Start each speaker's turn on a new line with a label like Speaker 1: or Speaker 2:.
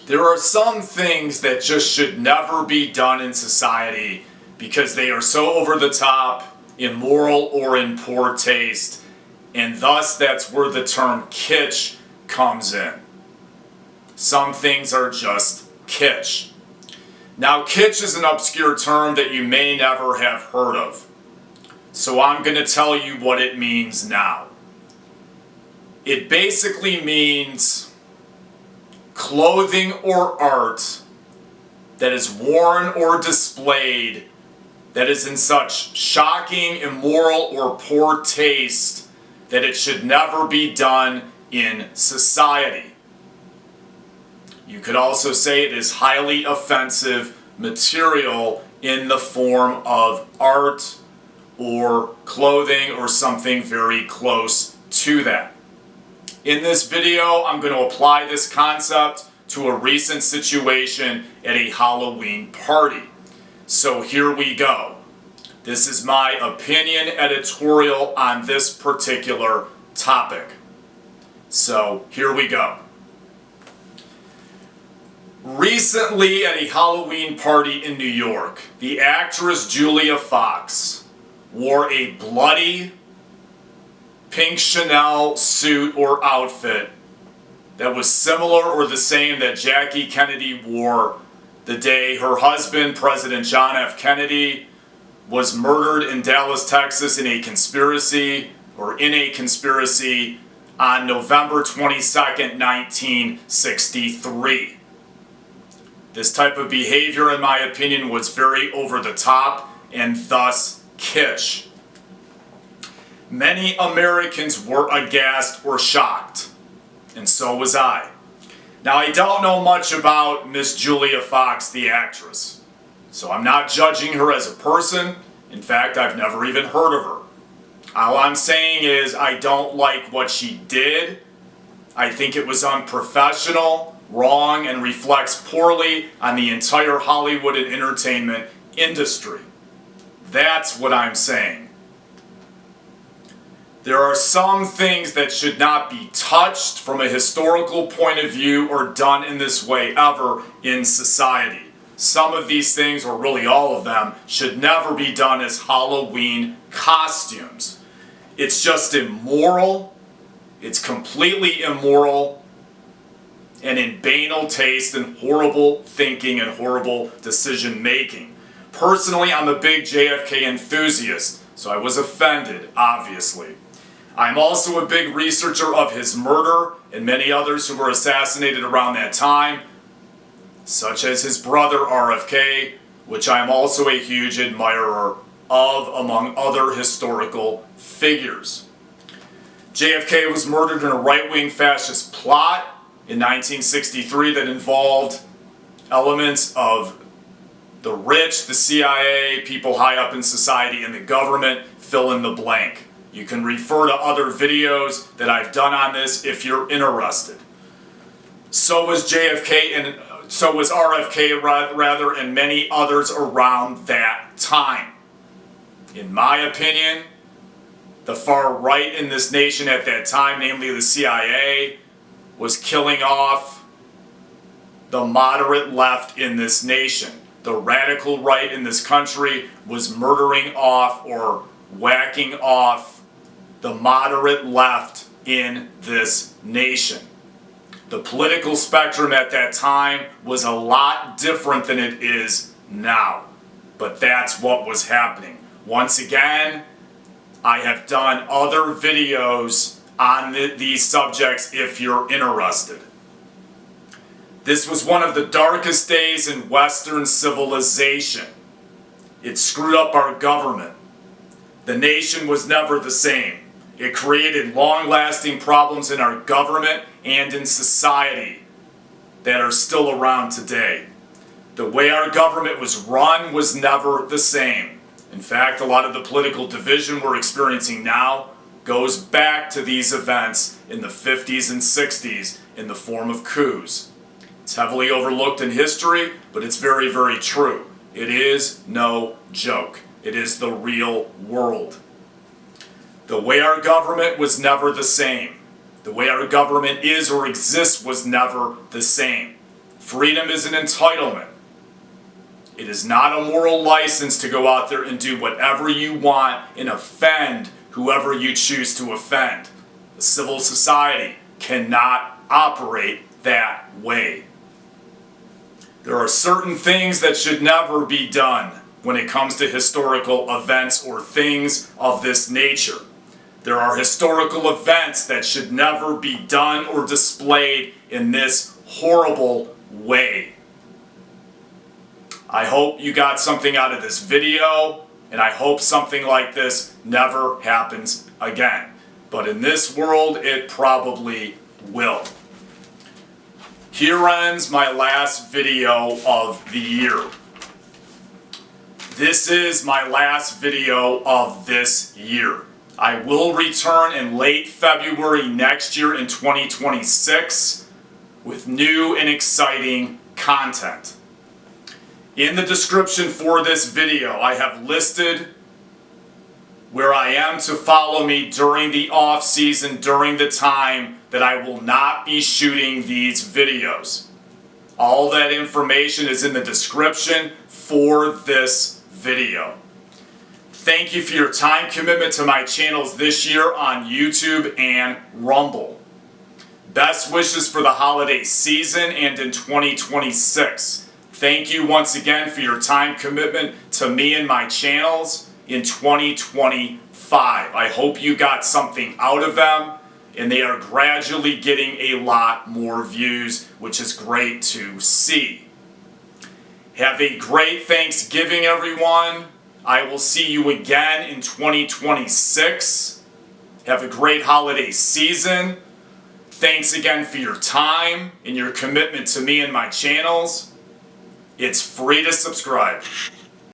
Speaker 1: There are some things that just should never be done in society because they are so over the top, immoral, or in poor taste, and thus that's where the term kitsch comes in. Some things are just kitsch. Now, kitsch is an obscure term that you may never have heard of, so I'm going to tell you what it means now. It basically means clothing or art that is worn or displayed that is in such shocking, immoral, or poor taste that it should never be done in society. You could also say it is highly offensive material in the form of art or clothing or something very close to that. In this video, I'm going to apply this concept to a recent situation at a Halloween party. So here we go. This is my opinion editorial on this particular topic. So here we go. Recently at a Halloween party in New York, the actress Julia Fox wore a bloody pink Chanel suit or outfit that was similar or the same that Jackie Kennedy wore the day her husband, President John F. Kennedy, was murdered in Dallas, Texas in a conspiracy on November 22nd, 1963. This type of behavior, in my opinion, was very over the top and thus kitsch. Many Americans were aghast or shocked, and so was I. Now, I don't know much about Miss Julia Fox, the actress, so I'm not judging her as a person. In fact, I've never even heard of her. All I'm saying is I don't like what she did. I think it was unprofessional, wrong, and reflects poorly on the entire Hollywood and entertainment industry. That's what I'm saying. There are some things that should not be touched from a historical point of view or done in this way ever in society. Some of these things, or really all of them, should never be done as Halloween costumes. It's just immoral. It's completely immoral and in banal taste and horrible thinking and horrible decision making. Personally, I'm a big JFK enthusiast, so I was offended, obviously. I'm also a big researcher of his murder and many others who were assassinated around that time, such as his brother RFK, which I'm also a huge admirer of, among other historical figures. JFK was murdered in a right-wing fascist plot in 1963 that involved elements of the rich, the CIA, people high up in society, and the government. Fill in the blank. You can refer to other videos that I've done on this if you're interested. So was JFK, and so was RFK rather, and many others around that time. In my opinion, the far right in this nation at that time, namely the CIA, was killing off the moderate left in this nation. The radical right in this country was murdering off or whacking off the moderate left in this nation. The political spectrum at that time was a lot different than it is now. But that's what was happening. Once again, I have done other videos on these subjects if you're interested. This was one of the darkest days in Western civilization. It screwed up our government. The nation was never the same. It created long-lasting problems in our government and in society that are still around today. The way our government was run was never the same. In fact, a lot of the political division we're experiencing now goes back to these events in the 50s and 60s in the form of coups. It's heavily overlooked in history, but it's very, very true. It is no joke. It is the real world. The way our government was never the same. The way our government is or exists was never the same. Freedom is an entitlement. It is not a moral license to go out there and do whatever you want and offend whoever you choose to offend. A civil society cannot operate that way. There are certain things that should never be done when it comes to historical events or things of this nature. There are historical events that should never be done or displayed in this horrible way. I hope you got something out of this video, and I hope something like this never happens again. But in this world, it probably will. Here ends my last video of the year. This is my last video of this year. I will return in late February next year in 2026 with new and exciting content. In the description for this video, I have listed where I am to follow me during the off season, during the time that I will not be shooting these videos. All that information is in the description for this video. Thank you for your time commitment to my channels this year on YouTube and Rumble. Best wishes for the holiday season and in 2026. Thank you once again for your time commitment to me and my channels in 2025. I hope you got something out of them, and they are gradually getting a lot more views, which is great to see. Have a great Thanksgiving, everyone. I will see you again in 2026. Have a great holiday season. Thanks again for your time and your commitment to me and my channels. It's free to subscribe.